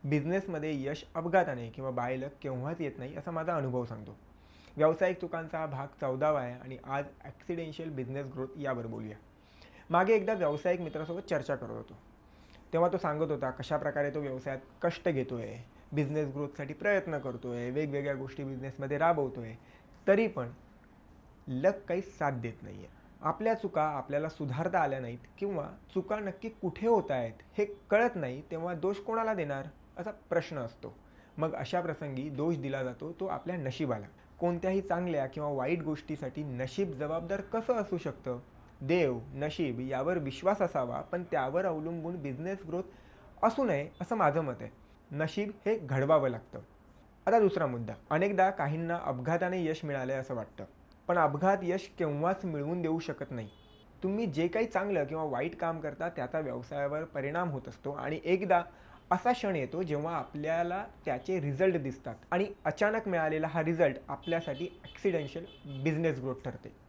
बिझनेसमध्ये यश अपघाताने किंवा बाय लक केव्हाच येत नाही असा माझा अनुभव सांगतो. व्यावसायिक चुकांचा हा भाग 14वा आहे आणि आज ॲक्सिडेन्शियल बिझनेस ग्रोथ यावर बोलूया. मागे एकदा व्यावसायिक मित्रासोबत चर्चा करत होतो. तेव्हा तो सांगत होता कशाप्रकारे तो व्यवसायात कष्ट घेतोय, बिझनेस ग्रोथसाठी प्रयत्न करतोय, वेगवेगळ्या गोष्टी बिझनेसमध्ये राबवतोय. तरी पण लक काही साथ देत नाही आहे. आपल्या चुका आपल्याला सुधारता आल्या नाहीत किंवा चुका नक्की कुठे होत आहेत हे कळत नाही, तेव्हा दोष कोणाला देणार असा प्रश्न असतो. मग अशा प्रसंगी दोष दिला जातो तो आपल्या नशिबाला. कोणत्याही चांगल्या किंवा वाईट गोष्टीसाठी नशीब जबाबदार कसं असू शकतं? देव, नशीब यावर विश्वास असावा, पण त्यावर अवलंबून बिझनेस ग्रोथ असू नये असं माझं मत आहे. नशीब हे घडवावं लागतं. आता दुसरा मुद्दा. अनेकदा काहींना अपघाताने यश मिळालंय असं वाटतं. पण अपघात यश केव्हाच मिळवून देऊ शकत नाही. तुम्ही जे काही चांगलं किंवा वाईट काम करता त्याचा व्यवसायावर परिणाम होत असतो आणि एकदा असा क्षण येतो जेव्हा आपल्याला त्याचे रिझल्ट दिसतात आणि अचानक मिळालेला हा रिझल्ट आपल्यासाठी ॲक्सिडेन्शियल बिझनेस ग्रोथ ठरते.